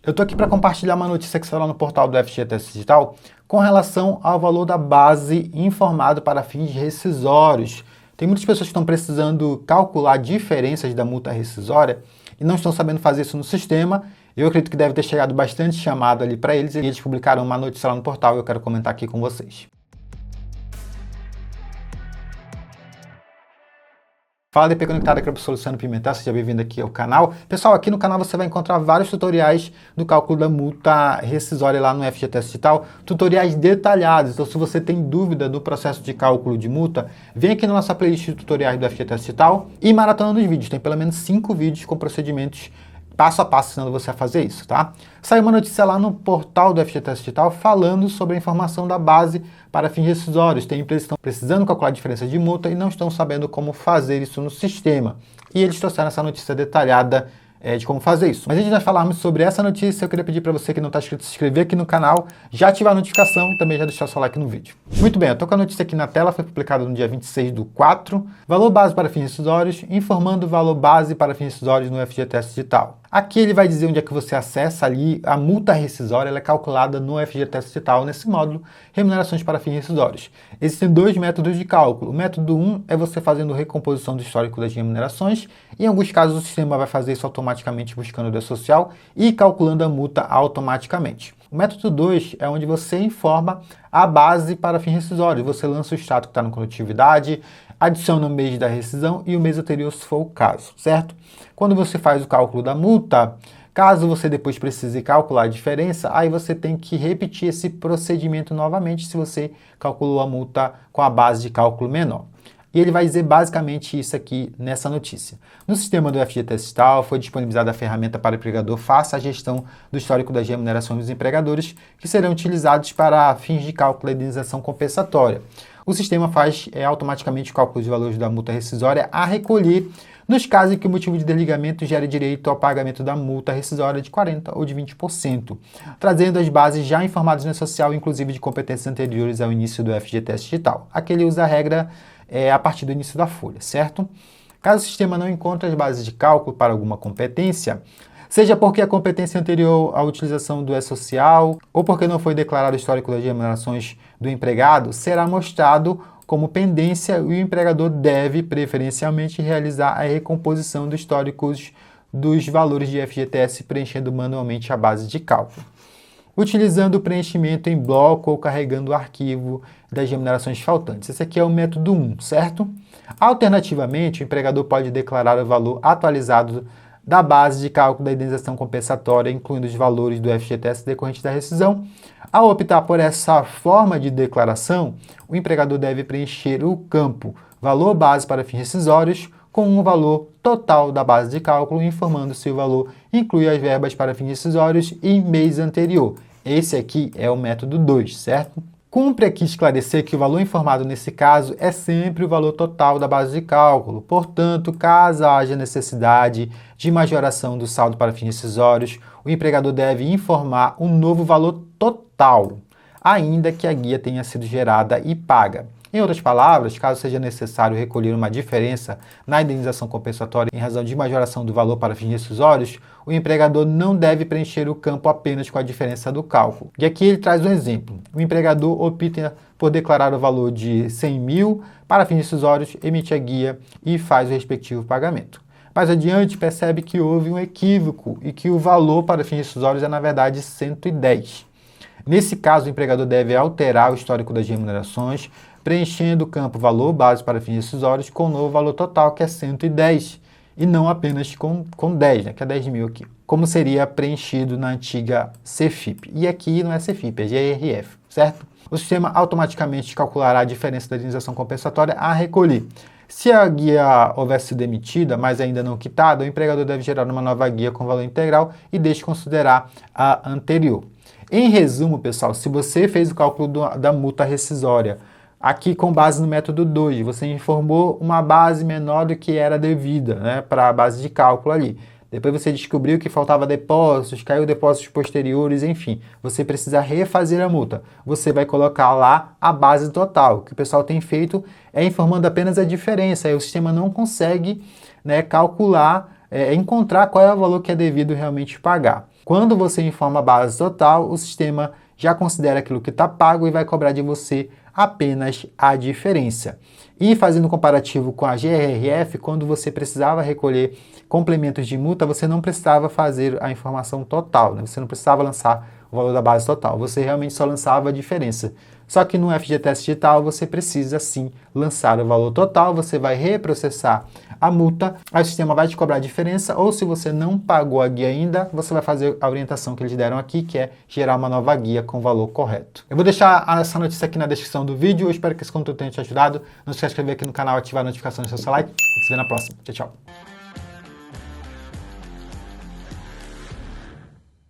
Eu estou aqui para compartilhar uma notícia que saiu lá no portal do FGTS Digital com relação ao valor da base informado para fins rescisórios. Tem muitas pessoas que estão precisando calcular diferenças da multa rescisória e não estão sabendo fazer isso no sistema. Eu acredito que deve ter chegado bastante chamado ali para eles e eles publicaram uma notícia lá no portal e eu quero comentar aqui com vocês. Fala DP Conectado, aqui é o professor Luciano Pimentel, seja bem-vindo aqui ao canal. Pessoal, aqui no canal você vai encontrar vários tutoriais do cálculo da multa rescisória lá no FGTS Digital, tutoriais detalhados. Então, se você tem dúvida do processo de cálculo de multa, vem aqui na nossa playlist de tutoriais do FGTS Digital e maratona dos vídeos. Tem pelo menos 5 vídeos com procedimentos passo a passo ensinando você a fazer isso, tá? Saiu uma notícia lá no portal do FGTS Digital falando sobre a informação da base para fins rescisórios. Tem empresas que estão precisando calcular a diferença de multa e não estão sabendo como fazer isso no sistema. E eles trouxeram essa notícia detalhada de como fazer isso. Mas antes de nós falarmos sobre essa notícia, eu queria pedir para você que não está inscrito se inscrever aqui no canal, já ativar a notificação e também já deixar o seu like no vídeo. Muito bem, eu estou com a notícia aqui na tela, foi publicada no dia 26/4, valor base para fins rescisórios, informando o valor base para fins rescisórios no FGTS Digital. Aqui ele vai dizer onde é que você acessa ali a multa rescisória, ela é calculada no FGTS Digital, nesse módulo, remunerações para fins rescisórios. Existem dois métodos de cálculo. O método 1 é você fazendo recomposição do histórico das remunerações. Em alguns casos o sistema vai fazer isso automaticamente buscando o DE social e calculando a multa automaticamente. O método 2 é onde você informa a base para fins rescisórios. Você lança o extrato que está na condutividade, adiciona o mês da rescisão e o mês anterior se for o caso, certo? Quando você faz o cálculo da multa, caso você depois precise calcular a diferença, aí você tem que repetir esse procedimento novamente se você calculou a multa com a base de cálculo menor. E ele vai dizer basicamente isso aqui nessa notícia. No sistema do FGTS Digital foi disponibilizada a ferramenta para o empregador faça a gestão do histórico das remunerações dos empregadores que serão utilizados para fins de cálculo da indenização compensatória. O sistema faz automaticamente o cálculo de valores da multa rescisória a recolher nos casos em que o motivo de desligamento gere direito ao pagamento da multa rescisória de 40% ou de 20%, trazendo as bases já informadas no social, inclusive de competências anteriores ao início do FGTS Digital. Aqui ele usa a regra a partir do início da folha, certo? Caso o sistema não encontre as bases de cálculo para alguma competência, seja porque a competência anterior à utilização do E-Social ou porque não foi declarado o histórico das remunerações do empregado, será mostrado como pendência e o empregador deve, preferencialmente, realizar a recomposição dos históricos dos valores de FGTS preenchendo manualmente a base de cálculo, utilizando o preenchimento em bloco ou carregando o arquivo das remunerações faltantes. Esse aqui é o método 1, certo? Alternativamente, o empregador pode declarar o valor atualizado da base de cálculo da indenização compensatória, incluindo os valores do FGTS decorrentes da rescisão. Ao optar por essa forma de declaração, o empregador deve preencher o campo valor base para fins rescisórios com um valor total da base de cálculo, informando se o valor inclui as verbas para fins rescisórios em mês anterior. Esse aqui é o método 2, certo? Cumpre aqui esclarecer que o valor informado nesse caso é sempre o valor total da base de cálculo. Portanto, caso haja necessidade de majoração do saldo para fins rescisórios, o empregador deve informar um novo valor total, ainda que a guia tenha sido gerada e paga. Em outras palavras, caso seja necessário recolher uma diferença na indenização compensatória em razão de majoração do valor para fins rescisórios, o empregador não deve preencher o campo apenas com a diferença do cálculo. E aqui ele traz um exemplo. O empregador opta por declarar o valor de 100 mil para fins rescisórios, emite a guia e faz o respectivo pagamento. Mais adiante, percebe que houve um equívoco e que o valor para fins rescisórios é, na verdade, 110. Nesse caso, o empregador deve alterar o histórico das remunerações, preenchendo o campo valor base para fins rescisórios com o novo valor total, que é 110, e não apenas com 10, né, que é 10 mil aqui, como seria preenchido na antiga CFIP. E aqui não é CFIP, é GRF, certo? O sistema automaticamente calculará a diferença da indenização compensatória a recolher. Se a guia houver sido emitida, mas ainda não quitada, o empregador deve gerar uma nova guia com valor integral e desconsiderar a anterior. Em resumo, pessoal, se você fez o cálculo da multa rescisória, aqui com base no método 2, você informou uma base menor do que era devida, né, para a base de cálculo ali. Depois você descobriu que faltava depósitos, caiu depósitos posteriores, enfim. Você precisa refazer a multa. Você vai colocar lá a base total. O que o pessoal tem feito é informando apenas a diferença. Aí o sistema não consegue, né, calcular, encontrar qual é o valor que é devido realmente pagar. Quando você informa a base total, o sistema já considera aquilo que está pago e vai cobrar de você apenas a diferença. E fazendo um comparativo com a GRF, quando você precisava recolher complementos de multa, você não precisava fazer a informação total, né? Você não precisava lançar o valor da base total, você realmente só lançava a diferença. Só que no FGTS Digital você precisa sim lançar o valor total, você vai reprocessar a multa, aí o sistema vai te cobrar a diferença, ou se você não pagou a guia ainda, você vai fazer a orientação que eles deram aqui, que é gerar uma nova guia com o valor correto. Eu vou deixar essa notícia aqui na descrição do vídeo, eu espero que esse conteúdo tenha te ajudado. Não se esqueça de se inscrever aqui no canal, ativar a notificação e deixar o seu like. A gente se vê na próxima. Tchau, tchau.